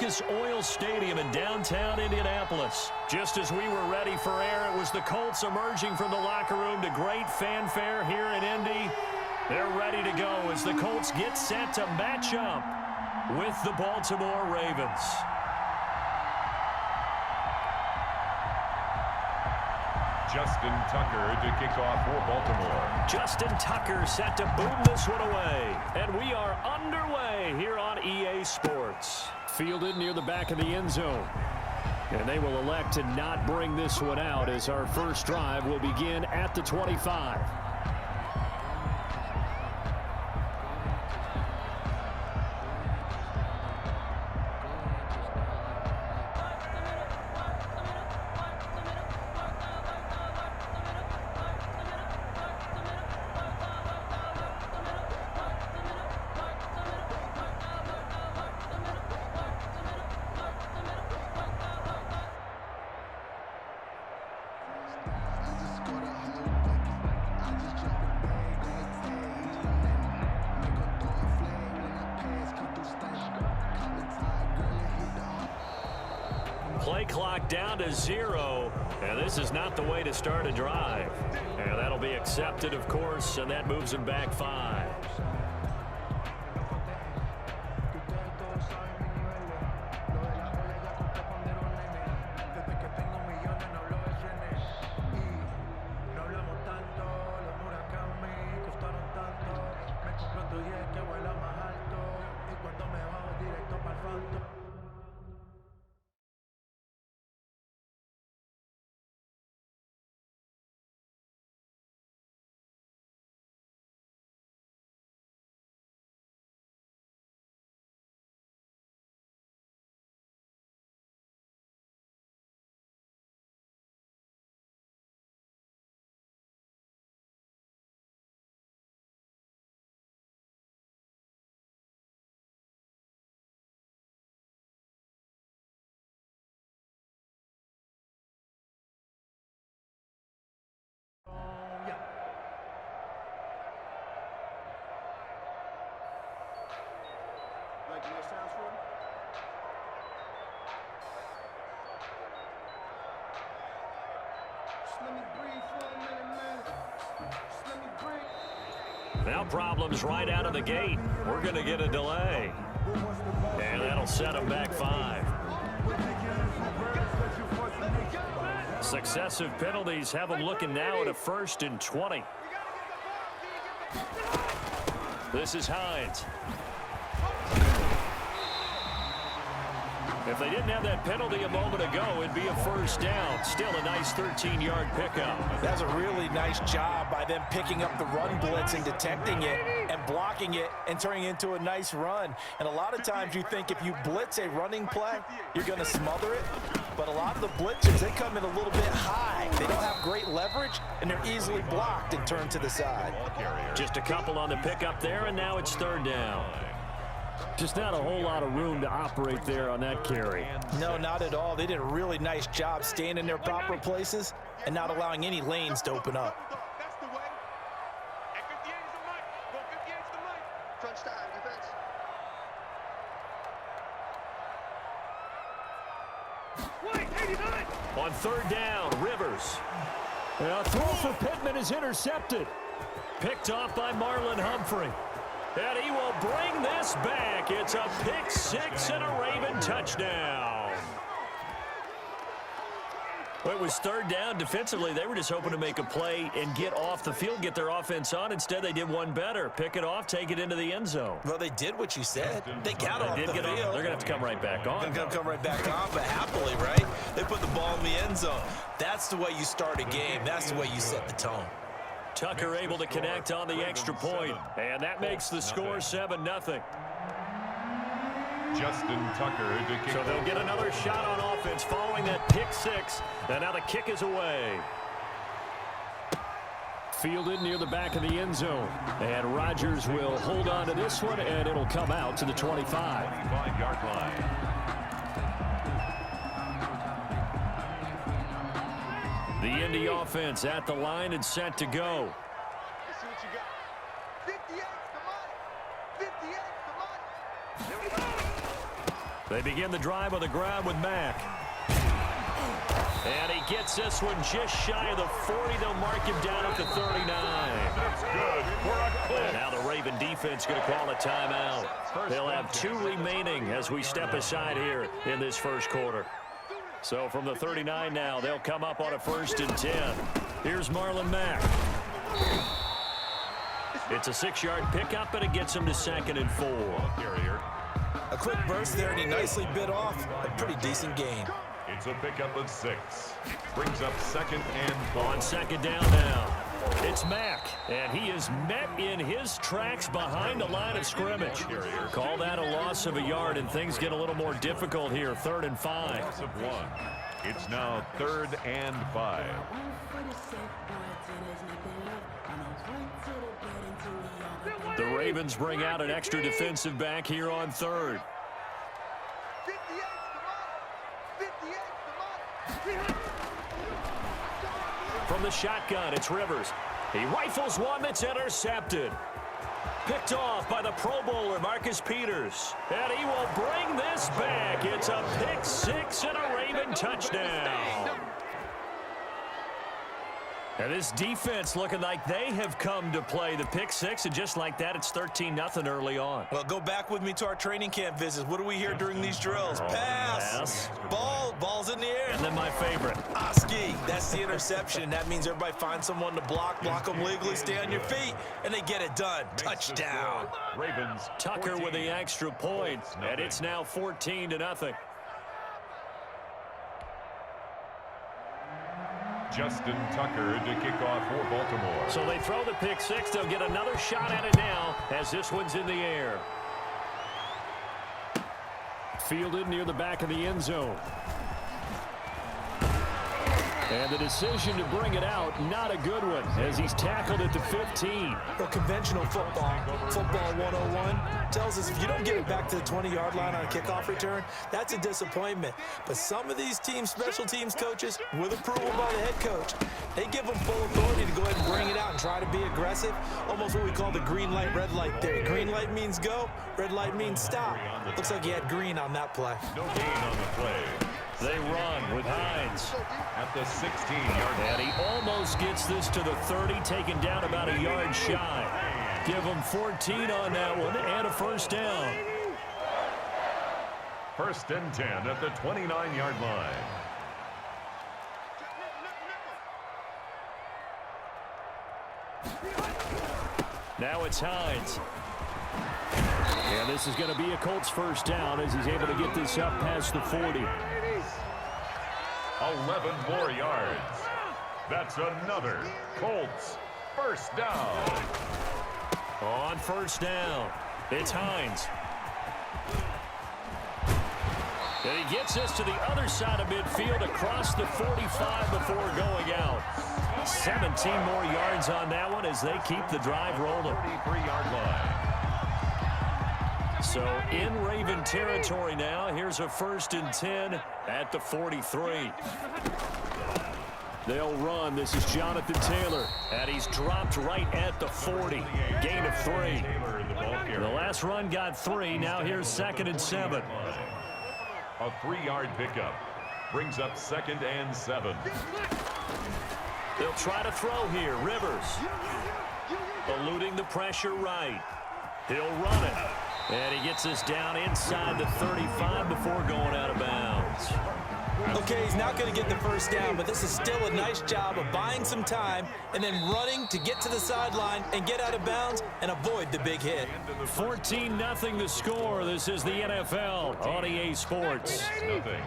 Lucas Oil Stadium in downtown Indianapolis. Just as we were ready for air, it was the Colts emerging from the locker room to great fanfare here in Indy. They're ready to go as the Colts get set to match up with the Baltimore Ravens. Justin Tucker to kick off for Baltimore. Justin Tucker set to boom this one away. And we are underway here on EA Sports. Fielded near the back of the end zone. And they will elect to not bring this one out as our first drive will begin at the 25. Play clock down to 0, and this is not the way to start a drive. And that'll be accepted, of course, and that moves them back 5. Now problems right out of the gate. We're going to get a delay. And that'll set them back 5. Successive penalties have them looking now at a 1st and 20. This is Hines. If they didn't have that penalty a moment ago, it'd be a 1st down. Still a nice 13-yard pickup. That's a really nice job by them picking up the run blitz and detecting it and blocking it and turning it into a nice run. And a lot of times you think if you blitz a running play, you're going to smother it. But a lot of the blitzers, they come in a little bit high. They don't have great leverage, and they're easily blocked and turned to the side. Just a couple on the pickup there, and now it's 3rd down. Just not a whole lot of room to operate there on that carry. No, not at all. They did a really nice job staying in their proper places and not allowing any lanes to open up. That's the way. At 58 is the mic. Go 58 is the mic. Crunch time, defense. Wait, 89. On 3rd down, Rivers. A throw for Pittman is intercepted. Picked off by Marlon Humphrey. And he will bring this back. It's a pick 6 and a Raven touchdown. Well, it was 3rd down. Defensively, they were just hoping to make a play and get off the field, get their offense on. Instead, they did one better. Pick it off, take it into the end zone. Well, they did what you said. They got off the field. They're going to have to come right back on. They're going to come right back on, but happily, right? They put the ball in the end zone. That's the way you start a game. That's the way you set the tone. Tucker able to connect on the extra point, and that makes the score 7-0. Justin Tucker to kick. So they'll get another shot on offense following that pick 6, and now the kick is away. Fielded near the back of the end zone, and Rodgers will hold on to this one, and it'll come out to the 25. 25-yard line. The Indy offense at the line and set to go. Let's see what you got. 58, come on. 58, come on. They begin the drive on the ground with Mack. And he gets this one just shy of the 40. They'll mark him down at the 39. That's good for a Colt. And now the Raven defense going to call a timeout. They'll have 2 remaining as we step aside here in this first quarter. So from the 39 now, they'll come up on a 1st and 10. Here's Marlon Mack. It's a 6-yard pickup, and it gets him to 2nd and 4. Carrier. A quick burst there, and he nicely bit off a pretty decent gain. It's a pickup of 6. Brings up 2nd and 4. On 2nd down now, it's Mack, and he is met in his tracks behind the line of scrimmage. Call that a loss of a yard, and things get a little more difficult here. 3rd and 5. Loss of 1. It's now 3rd and 5. The Ravens bring out an extra defensive back here on 3rd. From the shotgun, it's Rivers. He rifles one that's intercepted. Picked off by the Pro Bowler, Marcus Peters. And he will bring this back. It's a pick 6 and a Raven touchdown. And this defense looking like they have come to play the pick 6, and just like that, it's 13-0 early on. Well, go back with me to our training camp visits. What do we hear during these drills? Pass. Ball's in the air. And then my favorite. Oski, that's the interception. That means everybody finds someone to block them legally, stay on your feet, and they get it done. Touchdown. Ravens. Tucker with the extra point, and it's now 14-0. Justin Tucker to kick off for Baltimore. So they throw the pick 6. They'll get another shot at it now as this one's in the air. Fielded near the back of the end zone. And the decision to bring it out, not a good one, as he's tackled at the 15. Well, conventional football 101, tells us if you don't get it back to the 20-yard line on a kickoff return, that's a disappointment. But some of these teams, special teams coaches, with approval by the head coach, they give them full authority to go ahead and bring it out and try to be aggressive, almost what we call the green light, red light theory. Green light means go, red light means stop. Looks like he had green on that play. No gain on the play. They run with Hines. At the 16-yard line. And he almost gets this to the 30, taken down about a yard shy. Give him 14 on that one and a 1st down. 1st and 10 at the 29-yard line. Now it's Hines. And this is going to be a Colts 1st down as he's able to get this up past the 40. 11 more yards. That's another Colts 1st down. On 1st down, it's Hines. And he gets this to the other side of midfield across the 45 before going out. 17 more yards on that one as they keep the drive rolling. 33-yard line. So in Raven territory now. Here's a 1st and 10 at the 43. They'll run. This is Jonathan Taylor. And he's dropped right at the 40. Gain of 3. The last run got 3. Now here's 2nd and 7. A 3-yard pickup. Brings up 2nd and 7. They'll try to throw here. Rivers. Eluding the pressure right. He'll run it. And he gets this down inside the 35 before going out of bounds. Okay, he's not going to get the 1st down, but this is still a nice job of buying some time and then running to get to the sideline and get out of bounds and avoid the big hit. 14-0 the score. This is the NFL on EA Sports. Nothing.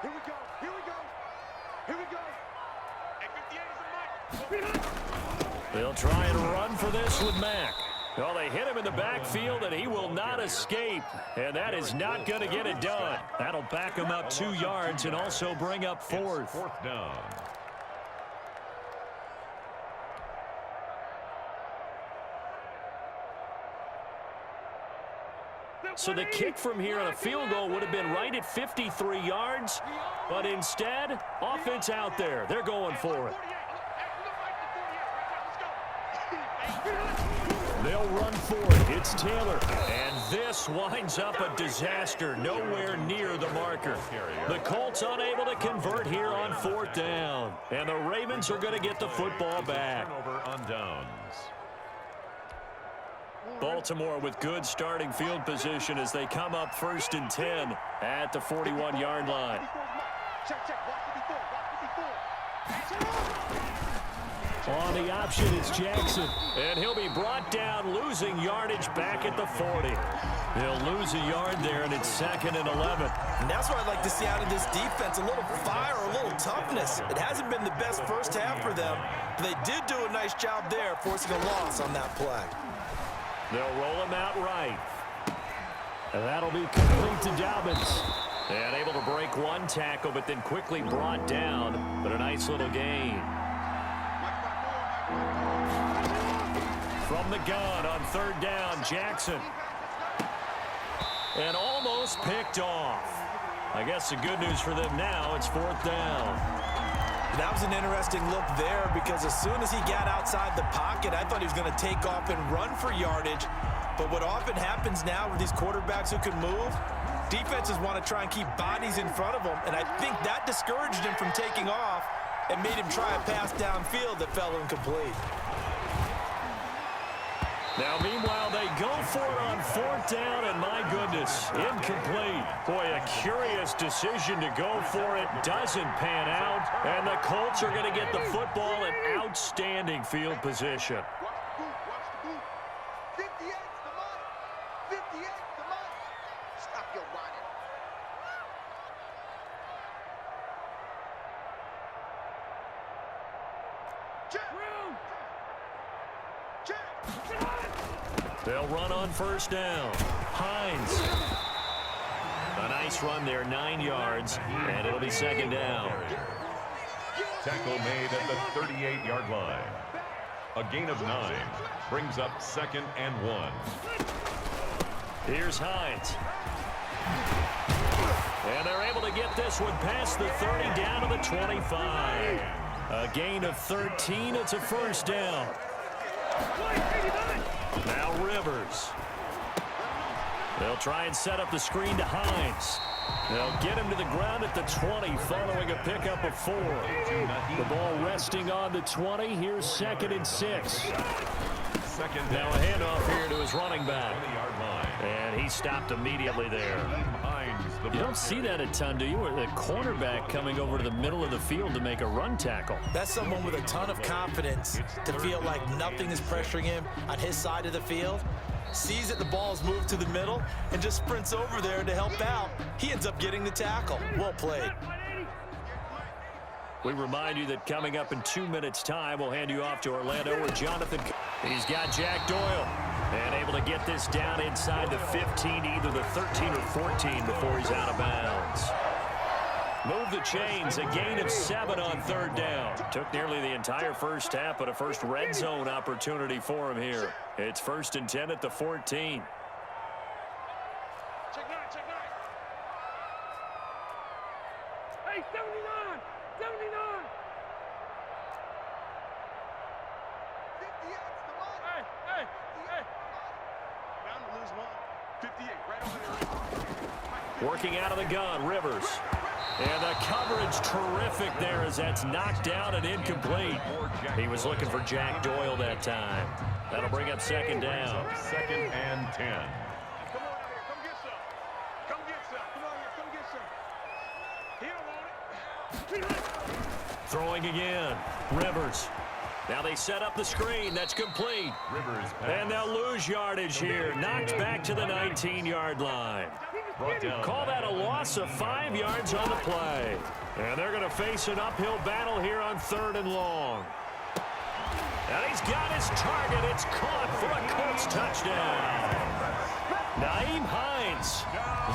Here we go. Here we go. Here we go. At 58 is the mic. They'll try and run for this with Mack. Well, they hit him in the backfield, and he will not escape. And that is not going to get it done. That'll back him up 2 yards and also bring up 4th. 4th down. So the kick from here on a field goal would have been right at 53 yards. But instead, offense out there. They're going for it. They'll run for it. It's Taylor. And this winds up a disaster. Nowhere near the marker. The Colts unable to convert here on 4th down. And the Ravens are going to get the football back. Turnover on downs. Baltimore with good starting field position as they come up 1st and 10 at the 41-yard line. On the option, it's Jackson. And he'll be brought down, losing yardage back at the 40. He'll lose a yard there, and it's 2nd and 11. And that's what I'd like to see out of this defense, a little fire, a little toughness. It hasn't been the best first half for them, but they did do a nice job there, forcing a loss on that play. They'll roll him out right. And that'll be complete to Dobbins. And able to break one tackle, but then quickly brought down. But a nice little gain. From the gun on 3rd down, Jackson. And almost picked off. I guess the good news for them now, it's 4th down. That was an interesting look there because as soon as he got outside the pocket, I thought he was going to take off and run for yardage. But what often happens now with these quarterbacks who can move, defenses want to try and keep bodies in front of them, and I think that discouraged him from taking off and made him try a pass downfield that fell incomplete. Now, meanwhile, they go for it on 4th down, and my goodness, incomplete. Boy, a curious decision to go for it. Doesn't pan out, and the Colts are going to get the football in outstanding field position. They'll run on 1st down. Hines. A nice run there, 9 yards, and it'll be 2nd down. Tackle made at the 38-yard line. A gain of 9 brings up 2nd and 1. Here's Hines. And they're able to get this one past the 30 down to the 25. A gain of 13. It's a 1st down. Now Rivers. They'll try and set up the screen to Hines. They'll get him to the ground at the 20 following a pickup of 4. The ball resting on the 20. Here's 2nd and 6. Now a handoff here to his running back. And he stopped immediately there. You don't see that a ton, do you? The cornerback coming over to the middle of the field to make a run tackle. That's someone with a ton of confidence to feel like nothing is pressuring him on his side of the field. Sees that the ball is moved to the middle and just sprints over there to help out. He ends up getting the tackle. Well played. We remind you that coming up in 2 minutes' time, we'll hand you off to Orlando where Jonathan. He's got Jack Doyle. And able to get this down inside the 15, either the 13 or 14 before he's out of bounds. Move the chains, a gain of 7 on 3rd down. Took nearly the entire first half, but a first red zone opportunity for him here. It's 1st and 10 at the 14. Check 9, check 9. Hey, 79, 79. 58's the mark. Hey. Bound to lose one. 58, right over there. Working out of the gun, Rivers. And the coverage terrific there as that's knocked down and incomplete. He was looking for Jack Doyle that time. That'll bring up 2nd down. 2nd and 10. Come on out here, come get some. Come get some. Come on here, come get some. He don't want it. Throwing again, Rivers. Now they set up the screen. That's complete. Rivers And they'll lose yardage here. Knocked back to the 19-yard line. Call that a loss of 5 yards on the play. And they're going to face an uphill battle here on 3rd and long. And he's got his target. It's caught for a Colts touchdown. Nyheim Hines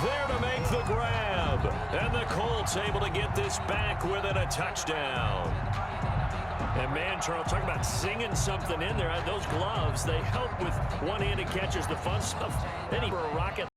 there to make the grab. And the Colts able to get this back within a touchdown. And man, Charles, talk about singing something in there. Those gloves, they help with one-handed catches, the fun stuff. Then he for a rocket.